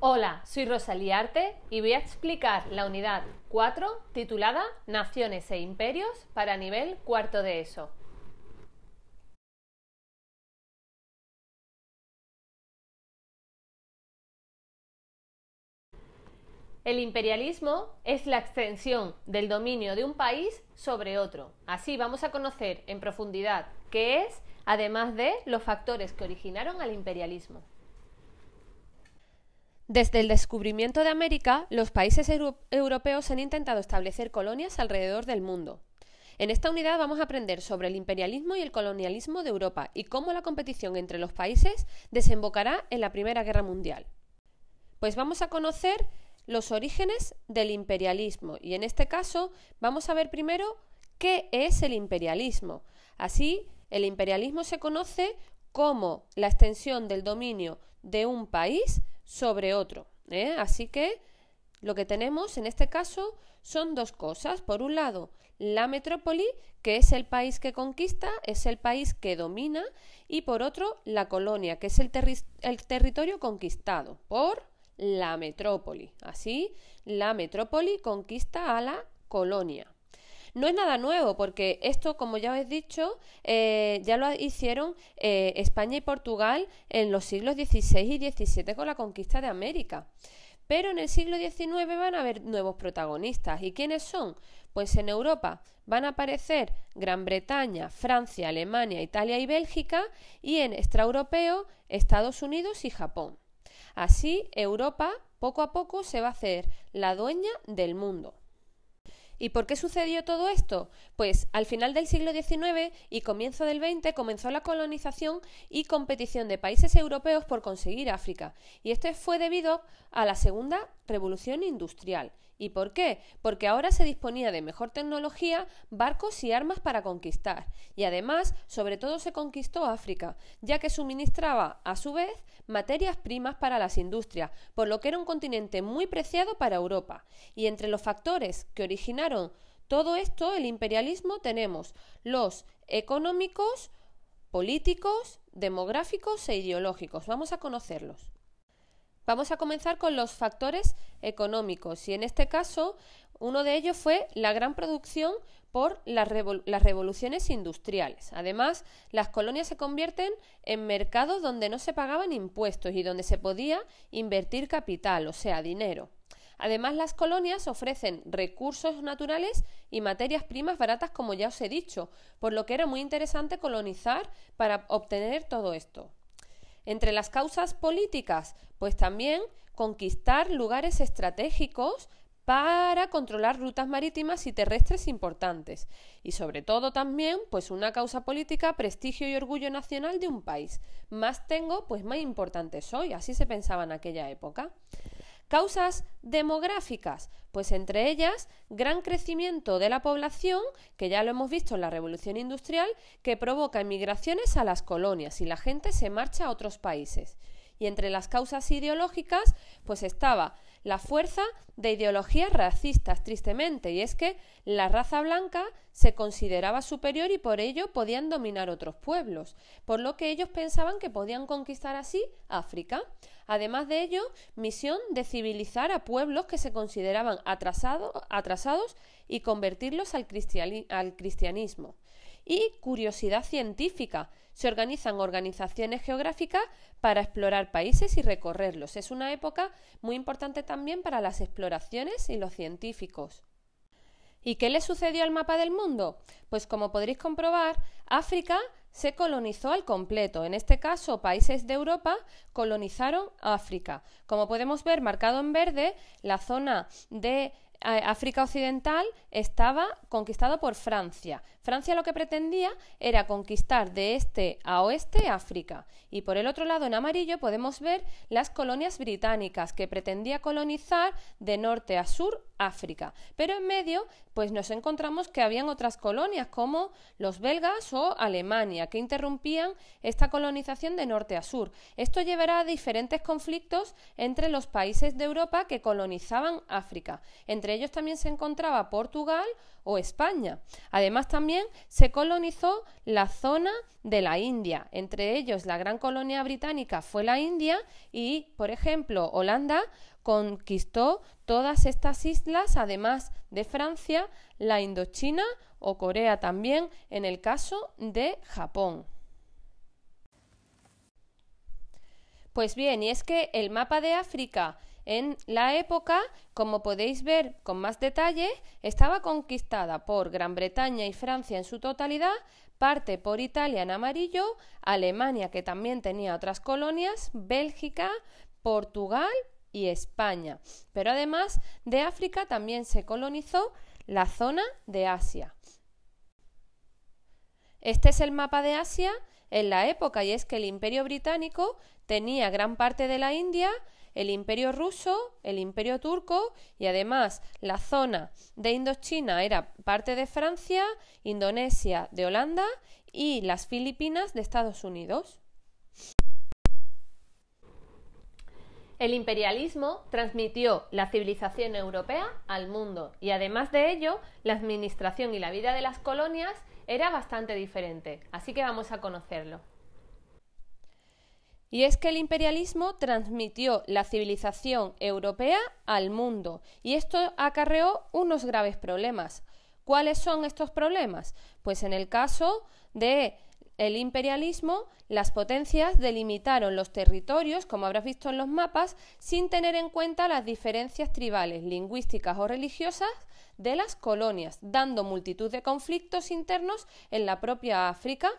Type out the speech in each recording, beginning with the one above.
Hola, soy Rosalía Arte y voy a explicar la unidad 4 titulada Naciones e Imperios para nivel cuarto de ESO. El imperialismo es la extensión del dominio de un país sobre otro. Así vamos a conocer en profundidad qué es, además de los factores que originaron al imperialismo. Desde el descubrimiento de América, los países europeos han intentado establecer colonias alrededor del mundo. En esta unidad vamos a aprender sobre el imperialismo y el colonialismo de Europa y cómo la competición entre los países desembocará en la Primera Guerra Mundial. Pues vamos a conocer los orígenes del imperialismo y en este caso vamos a ver primero qué es el imperialismo. Así, el imperialismo se conoce como la extensión del dominio de un país sobre otro. Así que lo que tenemos en este caso son dos cosas. Por un lado, la metrópoli, que es el país que conquista, es el país que domina, y por otro, la colonia, que es el territorio conquistado por la metrópoli. Así, la metrópoli conquista a la colonia. No es nada nuevo porque esto, como ya os he dicho, ya lo hicieron España y Portugal en los siglos XVI y XVII con la conquista de América. Pero en el siglo XIX van a haber nuevos protagonistas. ¿Y quiénes son? Pues en Europa van a aparecer Gran Bretaña, Francia, Alemania, Italia y Bélgica, y en extraeuropeo Estados Unidos y Japón. Así, Europa poco a poco se va a hacer la dueña del mundo. ¿Y por qué sucedió todo esto? Pues al final del siglo XIX y comienzo del XX comenzó la colonización y competición de países europeos por conseguir África. Y esto fue debido a la Segunda Revolución Industrial. ¿Y por qué? Porque ahora se disponía de mejor tecnología, barcos y armas para conquistar. Y además, sobre todo se conquistó África, ya que suministraba, a su vez, materias primas para las industrias, por lo que era un continente muy preciado para Europa. Y entre los factores que originaron todo esto, el imperialismo, tenemos los económicos, políticos, demográficos e ideológicos. Vamos a conocerlos. Vamos a comenzar con los factores económicos y en este caso uno de ellos fue la gran producción por las revoluciones industriales. Además, las colonias se convierten en mercados donde no se pagaban impuestos y donde se podía invertir capital, o sea, dinero. Además, las colonias ofrecen recursos naturales y materias primas baratas, como ya os he dicho, por lo que era muy interesante colonizar para obtener todo esto. Entre las causas políticas, pues también conquistar lugares estratégicos para controlar rutas marítimas y terrestres importantes. Y sobre todo también, pues una causa política, prestigio y orgullo nacional de un país. Más tengo, pues más importante soy. Así se pensaba en aquella época. Causas demográficas, pues entre ellas gran crecimiento de la población, que ya lo hemos visto en la Revolución Industrial, que provoca emigraciones a las colonias y la gente se marcha a otros países. Y entre las causas ideológicas, pues estaba la fuerza de ideologías racistas, tristemente, y es que la raza blanca se consideraba superior y por ello podían dominar otros pueblos, por lo que ellos pensaban que podían conquistar así África. Además de ello, misión de civilizar a pueblos que se consideraban atrasados y convertirlos al cristianismo. Y curiosidad científica. Se organizan organizaciones geográficas para explorar países y recorrerlos. Es una época muy importante también para las exploraciones y los científicos. ¿Y qué le sucedió al mapa del mundo? Pues como podréis comprobar, África se colonizó al completo. En este caso, países de Europa colonizaron África. Como podemos ver, marcado en verde, la zona de África Occidental estaba conquistada por Francia. Francia lo que pretendía era conquistar de este a oeste África. Y por el otro lado, en amarillo, podemos ver las colonias británicas que pretendía colonizar de norte a sur África. Pero en medio, pues nos encontramos que habían otras colonias como los belgas o Alemania que interrumpían esta colonización de norte a sur. Esto llevará a diferentes conflictos entre los países de Europa que colonizaban África. Entre ellos también se encontraba Portugal o España. Además, también se colonizó la zona de la India. Entre ellos, la gran colonia británica fue la India y, por ejemplo, Holanda conquistó todas estas islas, además de Francia, la Indochina o Corea también, en el caso de Japón. Pues bien, y es que el mapa de África en la época, como podéis ver con más detalle, estaba conquistada por Gran Bretaña y Francia en su totalidad, parte por Italia en amarillo, Alemania, que también tenía otras colonias, Bélgica, Portugal y España. Pero además de África también se colonizó la zona de Asia. Este es el mapa de Asia en la época, y es que el Imperio Británico tenía gran parte de la India, el Imperio Ruso, el Imperio Turco y además la zona de Indochina era parte de Francia, Indonesia de Holanda y las Filipinas de Estados Unidos. El imperialismo transmitió la civilización europea al mundo y además de ello, la administración y la vida de las colonias era bastante diferente, así que vamos a conocerlo. Y es que el imperialismo transmitió la civilización europea al mundo y esto acarreó unos graves problemas. ¿Cuáles son estos problemas? Pues en el caso del imperialismo, las potencias delimitaron los territorios, como habrás visto en los mapas, sin tener en cuenta las diferencias tribales, lingüísticas o religiosas de las colonias, dando multitud de conflictos internos en la propia África.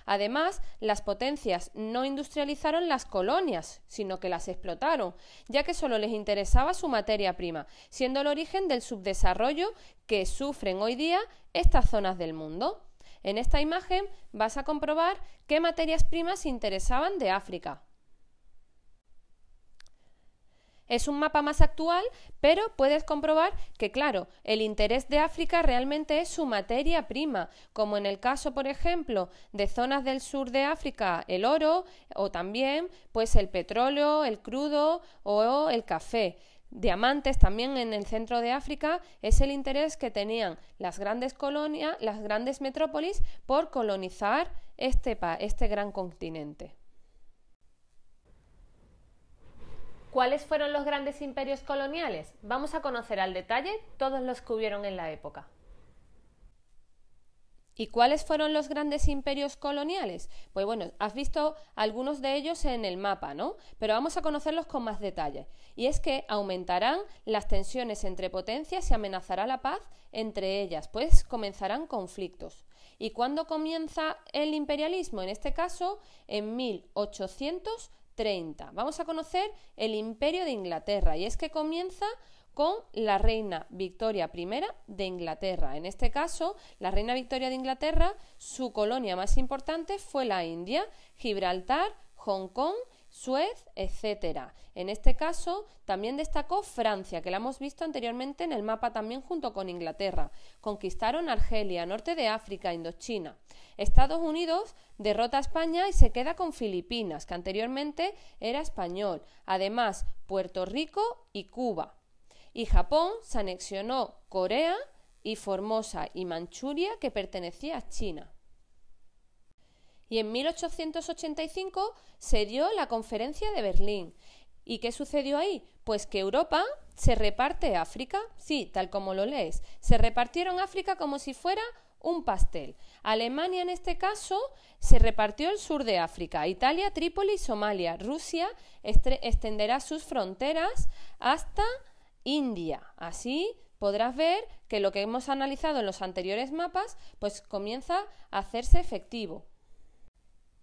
Además, las potencias no industrializaron las colonias, sino que las explotaron, ya que solo les interesaba su materia prima, siendo el origen del subdesarrollo que sufren hoy día estas zonas del mundo. En esta imagen vas a comprobar qué materias primas interesaban de África. Es un mapa más actual, pero puedes comprobar que, claro, el interés de África realmente es su materia prima, como en el caso, por ejemplo, de zonas del sur de África, el oro, o también pues el petróleo, el crudo o el café. Diamantes también en el centro de África es el interés que tenían las grandes colonias, las grandes metrópolis por colonizar este gran continente. ¿Cuáles fueron los grandes imperios coloniales? Vamos a conocer al detalle todos los que hubieron en la época. ¿Y cuáles fueron los grandes imperios coloniales? Pues bueno, has visto algunos de ellos en el mapa, ¿no? Pero vamos a conocerlos con más detalle. Y es que aumentarán las tensiones entre potencias y amenazará la paz entre ellas, pues comenzarán conflictos. ¿Y cuándo comienza el imperialismo? En este caso, en 1830. Vamos a conocer el Imperio de Inglaterra, y es que comienza con la reina Victoria I de Inglaterra. En este caso, la reina Victoria de Inglaterra, su colonia más importante fue la India, Gibraltar, Hong Kong, Suez, etc. En este caso, también destacó Francia, que la hemos visto anteriormente en el mapa también junto con Inglaterra. Conquistaron Argelia, norte de África, Indochina. Estados Unidos derrota a España y se queda con Filipinas, que anteriormente era español. Además, Puerto Rico y Cuba. Y Japón se anexionó Corea y Formosa y Manchuria, que pertenecía a China. Y en 1885 se dio la Conferencia de Berlín. ¿Y qué sucedió ahí? Pues que Europa se reparte África, sí, tal como lo lees. Se repartieron África como si fuera un pastel. Alemania, en este caso, se repartió el sur de África, Italia, Trípoli y Somalia. Rusia extenderá sus fronteras hasta India. Así podrás ver que lo que hemos analizado en los anteriores mapas pues comienza a hacerse efectivo.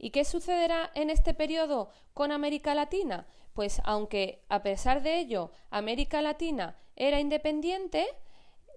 ¿Y qué sucederá en este periodo con América Latina? Pues aunque a pesar de ello América Latina era independiente,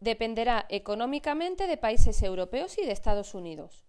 dependerá económicamente de países europeos y de Estados Unidos.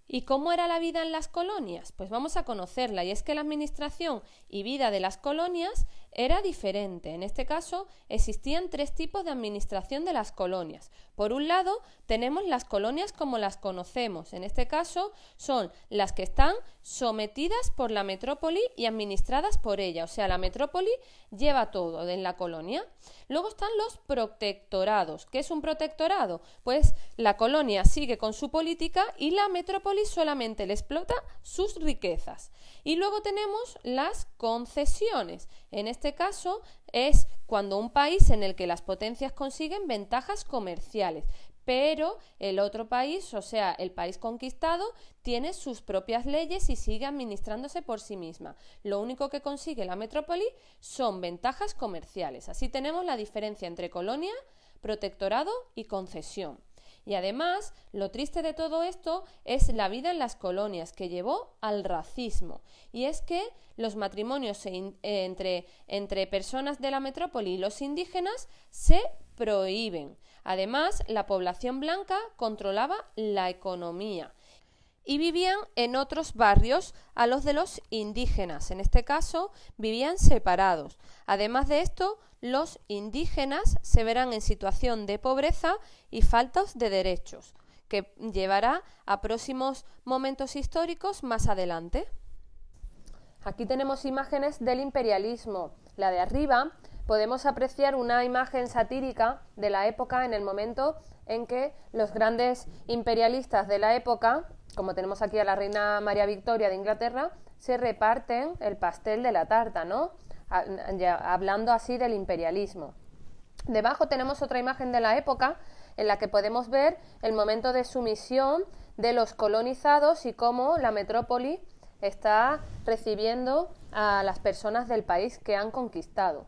¿Y cómo era la vida en las colonias? Pues vamos a conocerla, y es que la administración y vida de las colonias era diferente. En este caso, existían tres tipos de administración de las colonias. Por un lado, tenemos las colonias como las conocemos. En este caso, son las que están sometidas por la metrópoli y administradas por ella. O sea, la metrópoli lleva todo en la colonia. Luego están los protectorados. ¿Qué es un protectorado? Pues la colonia sigue con su política y la metrópoli solamente le explota sus riquezas. Y luego tenemos las concesiones. En este caso es cuando un país en el que las potencias consiguen ventajas comerciales, pero el otro país, o sea, el país conquistado, tiene sus propias leyes y sigue administrándose por sí misma. Lo único que consigue la metrópoli son ventajas comerciales. Así tenemos la diferencia entre colonia, protectorado y concesión. Y además, lo triste de todo esto es la vida en las colonias, que llevó al racismo. Y es que los matrimonios entre personas de la metrópoli y los indígenas se prohíben. Además, la población blanca controlaba la economía y vivían en otros barrios a los de los indígenas. En este caso, vivían separados. Además de esto, los indígenas se verán en situación de pobreza y faltas de derechos, que llevará a próximos momentos históricos más adelante. Aquí tenemos imágenes del imperialismo. La de arriba podemos apreciar una imagen satírica de la época en el momento en que los grandes imperialistas de la época, como tenemos aquí a la reina María Victoria de Inglaterra, se reparten el pastel de la tarta, ¿no? Hablando así del imperialismo. Debajo tenemos otra imagen de la época en la que podemos ver el momento de sumisión de los colonizados y cómo la metrópoli está recibiendo a las personas del país que han conquistado.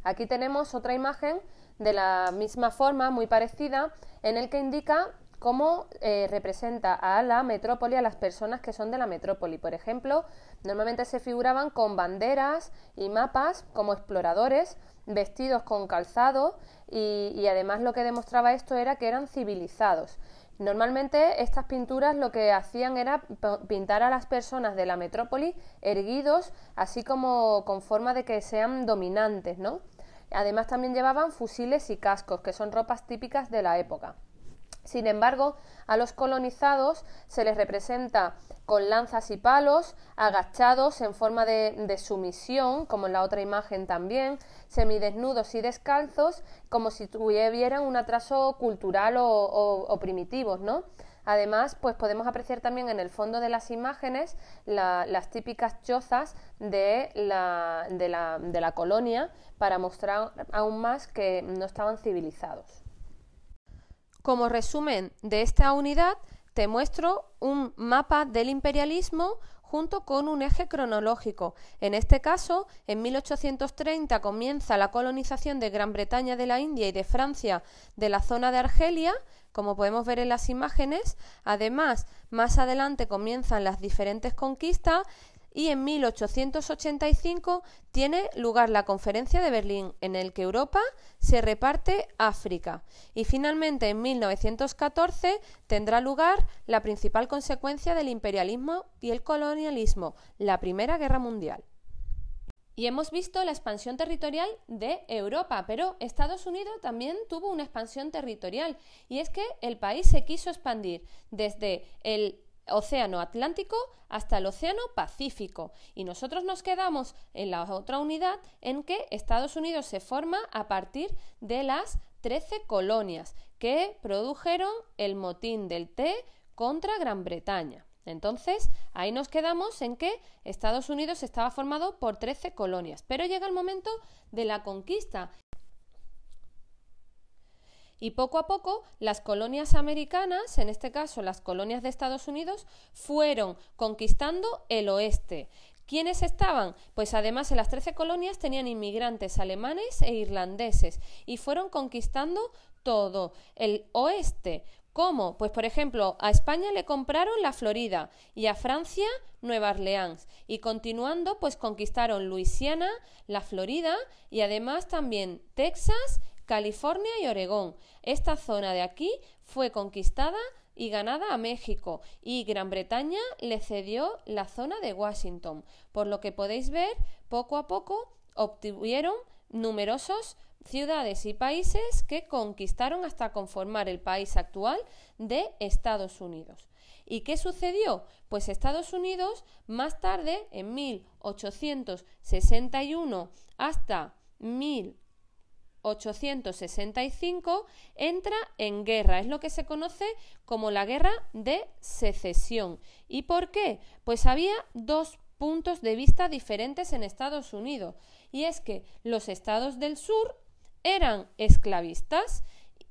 Aquí tenemos otra imagen de la misma forma, muy parecida, en el que indica cómo representa a la metrópoli, a las personas que son de la metrópoli. Por ejemplo, normalmente se figuraban con banderas y mapas como exploradores, vestidos con calzado y además lo que demostraba esto era que eran civilizados. Normalmente estas pinturas lo que hacían era pintar a las personas de la metrópoli erguidos, así como con forma de que sean dominantes, ¿no? Además también llevaban fusiles y cascos, que son ropas típicas de la época. Sin embargo, a los colonizados se les representa con lanzas y palos, agachados en forma de sumisión, como en la otra imagen también, semidesnudos y descalzos, como si tuvieran un atraso cultural o primitivos, ¿no? Además, pues podemos apreciar también en el fondo de las imágenes las típicas chozas de la colonia para mostrar aún más que no estaban civilizados. Como resumen de esta unidad, te muestro un mapa del imperialismo junto con un eje cronológico. En este caso, en 1830 comienza la colonización de Gran Bretaña, de la India y de Francia de la zona de Argelia, como podemos ver en las imágenes. Además, más adelante comienzan las diferentes conquistas y en 1885 tiene lugar la Conferencia de Berlín, en el que Europa se reparte África. Y finalmente, en 1914, tendrá lugar la principal consecuencia del imperialismo y el colonialismo, la Primera Guerra Mundial. Y hemos visto la expansión territorial de Europa, pero Estados Unidos también tuvo una expansión territorial, y es que el país se quiso expandir desde el Océano Atlántico hasta el Océano Pacífico, y nosotros nos quedamos en la otra unidad en que Estados Unidos se forma a partir de las 13 colonias que produjeron el motín del té contra Gran Bretaña. Entonces, ahí nos quedamos en que Estados Unidos estaba formado por 13 colonias, pero llega el momento de la conquista. Y poco a poco las colonias americanas, en este caso las colonias de Estados Unidos, fueron conquistando el oeste. ¿Quiénes estaban? Pues además en las 13 colonias tenían inmigrantes alemanes e irlandeses y fueron conquistando todo el oeste. ¿Cómo? Pues por ejemplo, a España le compraron la Florida y a Francia Nueva Orleans, y continuando pues conquistaron Luisiana, la Florida y además también Texas, California y Oregón. Esta zona de aquí fue conquistada y ganada a México, y Gran Bretaña le cedió la zona de Washington, por lo que podéis ver poco a poco obtuvieron numerosos ciudades y países que conquistaron hasta conformar el país actual de Estados Unidos. ¿Y qué sucedió? Pues Estados Unidos más tarde, en 1861 hasta 1865, entra en guerra. Es lo que se conoce como la Guerra de Secesión. ¿Y por qué? Pues había dos puntos de vista diferentes en Estados Unidos. Y es que los estados del sur eran esclavistas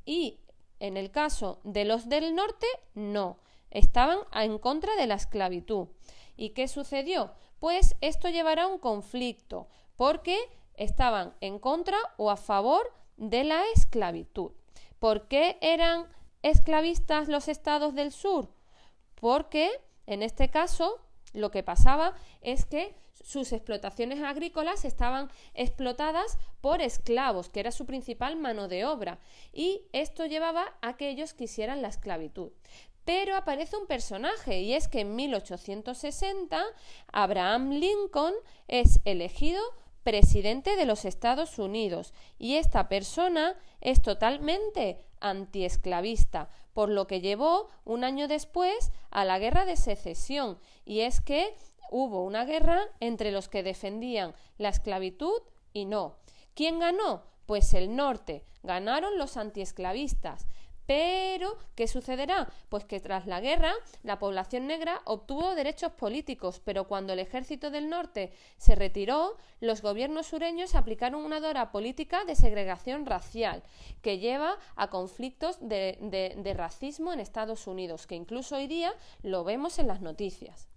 y en el caso de los del norte no, estaban en contra de la esclavitud. ¿Y qué sucedió? Pues esto llevará a un conflicto porque estaban en contra o a favor de la esclavitud. ¿Por qué eran esclavistas los estados del sur? Porque en este caso lo que pasaba es que sus explotaciones agrícolas estaban explotadas por esclavos, que era su principal mano de obra, y esto llevaba a que ellos quisieran la esclavitud. Pero aparece un personaje, y es que en 1860 Abraham Lincoln es elegido presidente de los Estados Unidos, y esta persona es totalmente antiesclavista, por lo que llevó un año después a la Guerra de Secesión, y es que hubo una guerra entre los que defendían la esclavitud y no. ¿Quién ganó? Pues el norte, ganaron los antiesclavistas. Pero, ¿qué sucederá? Pues que tras la guerra, la población negra obtuvo derechos políticos, pero cuando el ejército del norte se retiró, los gobiernos sureños aplicaron una dura política de segregación racial, que lleva a conflictos de racismo en Estados Unidos, que incluso hoy día lo vemos en las noticias.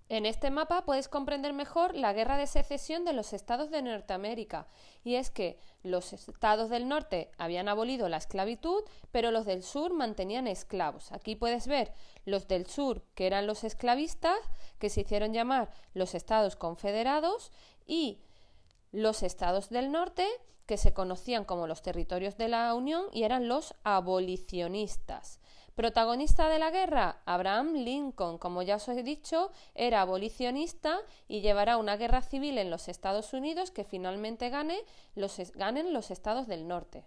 En este mapa puedes comprender mejor la guerra de secesión de los estados de Norteamérica, y es que los estados del norte habían abolido la esclavitud, pero los del sur mantenían esclavos. Aquí puedes ver los del sur, que eran los esclavistas, que se hicieron llamar los estados confederados, y los estados del norte, que se conocían como los territorios de la Unión y eran los abolicionistas. Protagonista de la guerra, Abraham Lincoln, como ya os he dicho, era abolicionista y llevará una guerra civil en los Estados Unidos que finalmente ganen los estados del norte.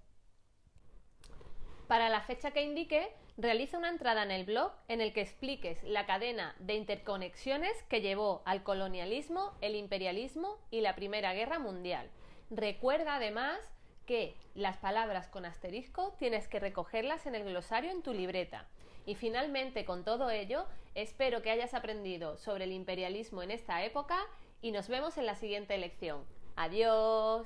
Para la fecha que indique, realiza una entrada en el blog en el que expliques la cadena de interconexiones que llevó al colonialismo, el imperialismo y la Primera Guerra Mundial. Recuerda además que las palabras con asterisco tienes que recogerlas en el glosario en tu libreta. Y finalmente, con todo ello, espero que hayas aprendido sobre el imperialismo en esta época y nos vemos en la siguiente lección. ¡Adiós!